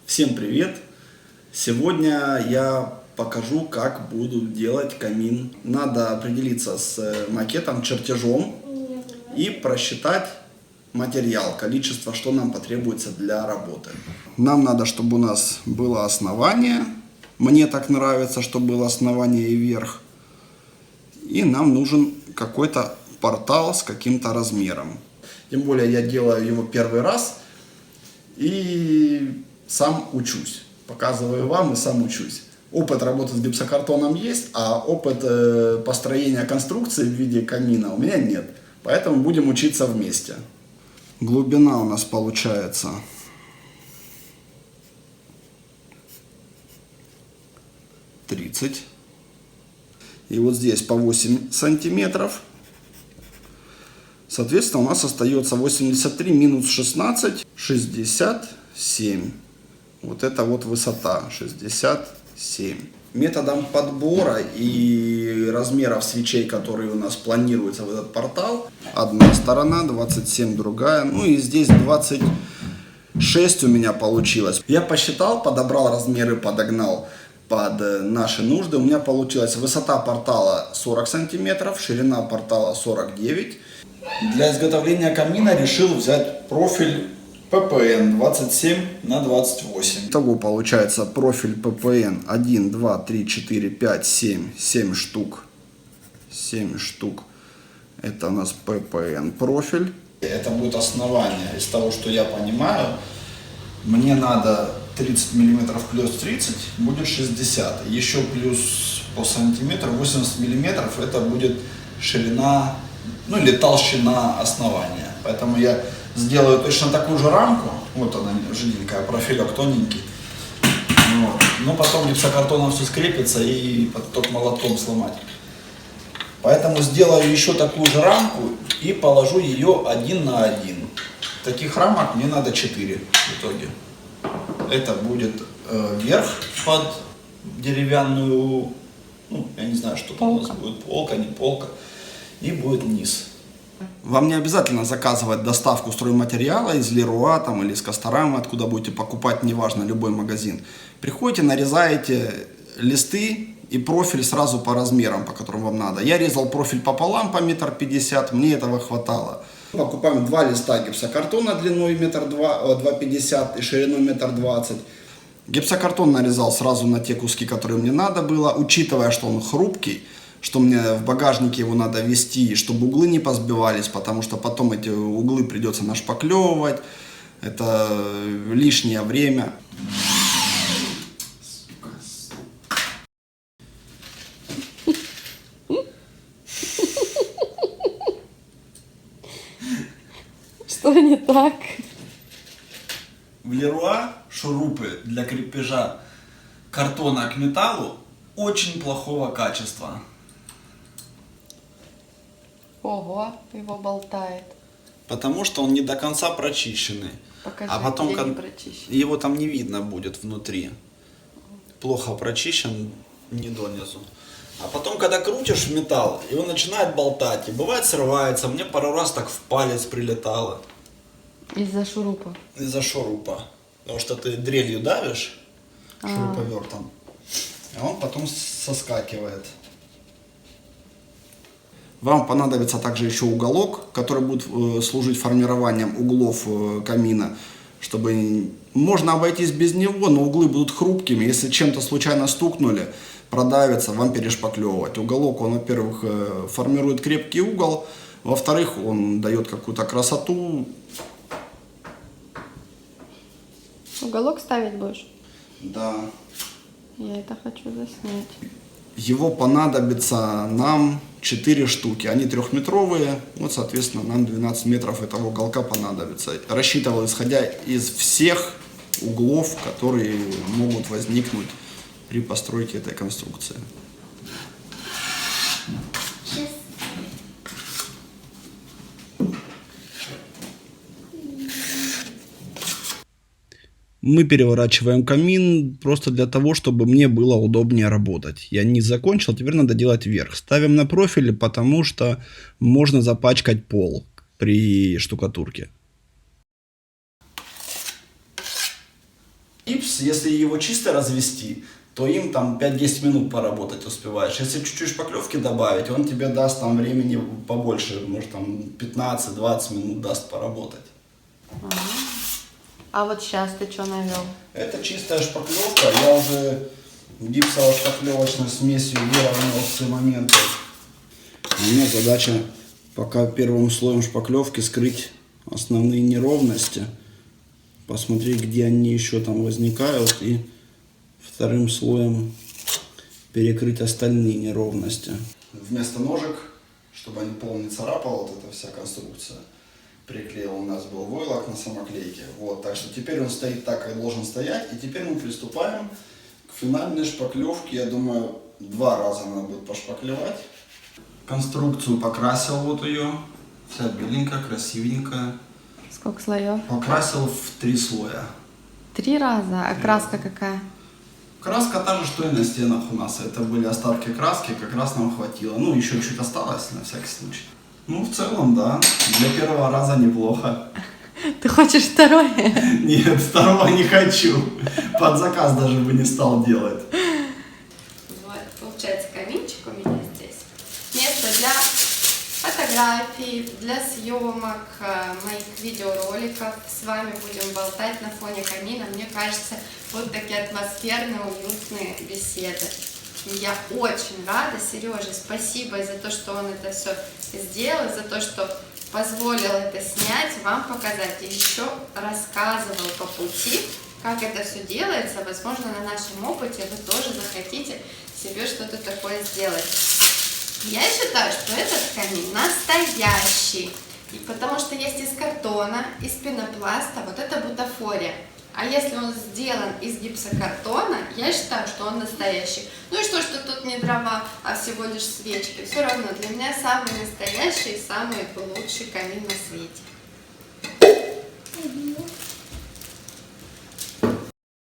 Всем привет! Сегодня я покажу, как буду делать камин. Надо определиться с макетом, чертежом и просчитать материал, количество, что нам потребуется для работы. Нам надо, чтобы у нас было основание. Мне так нравится, чтобы было основание и верх. И нам нужен какой-то портал с каким-то размером. Тем более я делаю его первый раз и сам учусь. Показываю вам и сам учусь. Опыт работы с гипсокартоном есть, а опыт построения конструкции в виде камина у меня нет. Поэтому будем учиться вместе. Глубина у нас получается 30. И вот здесь по 8 сантиметров. Соответственно, у нас остается 83 минус 16, 67. Вот это вот высота, 67. Методом подбора и размеров свечей, которые у нас планируются в этот портал. Одна сторона, 27, другая. Ну и здесь 26 у меня получилось. Я посчитал, подобрал размеры, подогнал под наши нужды. У меня получилась высота портала 40 сантиметров, ширина портала 49. Для изготовления камина решил взять профиль ППН 27 на 28. Итого получается профиль ППН 1, 2, 3, 4, 5, 7. 7 штук. 7 штук. Это у нас ППН профиль. Это будет основание. Из того, что я понимаю, мне надо 30 мм плюс 30, будет 60. Еще плюс по сантиметру 80 мм, это будет ширина, ну или толщина основания. Поэтому я сделаю точно такую же рамку. Вот она жиденькая, профилек тоненький. Вот. Но потом гипсокартоном все скрепится и только молотком сломать. Поэтому сделаю еще такую же рамку и положу ее 1 на 1. Таких рамок мне надо 4 в итоге. Это будет верх под деревянную, ну, я не знаю, что там у нас будет, полка, не полка, и будет низ. Вам не обязательно заказывать доставку стройматериала из Леруа там, или из Касторама, откуда будете покупать, неважно, любой магазин. Приходите, нарезаете листы и профиль сразу по размерам, по которым вам надо. Я резал профиль пополам по 1,50 м, мне этого хватало. Покупаем 2 листа гипсокартона длиной 2,50 м и шириной 1,20 м. Гипсокартон нарезал сразу на те куски, которые мне надо было, учитывая, что он хрупкий, что мне в багажнике его надо вести, чтобы углы не позбивались, потому что потом эти углы придется нашпаклевывать. Это лишнее время. Что не так? В Леруа шурупы для крепежа картона к металлу очень плохого качества. Ого, его болтает. Потому что он не до конца прочищенный. Покажи, а потом где не прочищен. его там не видно будет внутри. Плохо прочищен, не донизу. А потом, когда крутишь металл, его начинает болтать. И бывает срывается. Мне пару раз так в палец прилетало. Из-за шурупа. Из-за шурупа. Потому что ты дрелью давишь шуруповертом, а он потом соскакивает. Вам понадобится также еще уголок, который будет служить формированием углов камина, чтобы можно обойтись без него, но углы будут хрупкими. Если чем-то случайно стукнули, продавится, вам перешпаклевывать. Уголок, он, во-первых, формирует крепкий угол, во-вторых, он дает какую-то красоту. Уголок ставить будешь? Да. Я это хочу заснять. Его понадобится нам 4 штуки. Они 3-метровые. Вот, соответственно, нам 12 метров этого уголка понадобится. Рассчитывал, исходя из всех углов, которые могут возникнуть при постройке этой конструкции. Мы переворачиваем камин просто для того, чтобы мне было удобнее работать. Я низ закончил, теперь надо делать верх. Ставим на профиль, потому что можно запачкать пол при штукатурке. Гипс, если его чисто развести, то им там 5-10 минут поработать успеваешь. Если чуть-чуть шпаклевки добавить, он тебе даст там времени побольше, может там 15-20 минут даст поработать. А вот сейчас ты что навел? Это чистая шпаклевка, я уже гипсово-шпаклевочной смесью выровнял все моменты. У меня задача пока первым слоем шпаклевки скрыть основные неровности, посмотреть, где они еще там возникают, и вторым слоем перекрыть остальные неровности. Вместо ножек, чтобы они пол не царапала, вот эта вся конструкция, приклеил у нас был войлок на самоклейке. Вот, так что теперь он стоит так, как должен стоять. И теперь мы приступаем к финальной шпаклевке. Я думаю, 2 раза надо будет пошпаклевать. Конструкцию покрасил, вот ее. Вся беленькая, красивенькая. Сколько слоев? Покрасил в 3 слоя. 3 раза. А краска какая? Краска та же, что и на стенах у нас. Это были остатки краски, как раз нам хватило. Ну, еще чуть осталось, на всякий случай. Ну, в целом, да. Для первого раза неплохо. Ты хочешь второе? Нет, второго не хочу. Под заказ даже бы не стал делать. Вот, получается, каминчик у меня здесь. Место для фотографий, для съемок, моих видеороликов. С вами будем болтать на фоне камина. Мне кажется, вот такие атмосферные, уютные беседы. Я очень рада, Сереже, спасибо за то, что он это все сделал, за то, что позволил это снять, вам показать. И еще рассказывал по пути, как это все делается. Возможно, на нашем опыте вы тоже захотите себе что-то такое сделать. Я считаю, что этот камин настоящий, потому что есть из картона, из пенопласта, вот это бутафория. А если он сделан из гипсокартона, я считаю, что он настоящий. Ну и что тут не дрова, а всего лишь свечки. Все равно для меня самый настоящий и самый лучший камин на свете.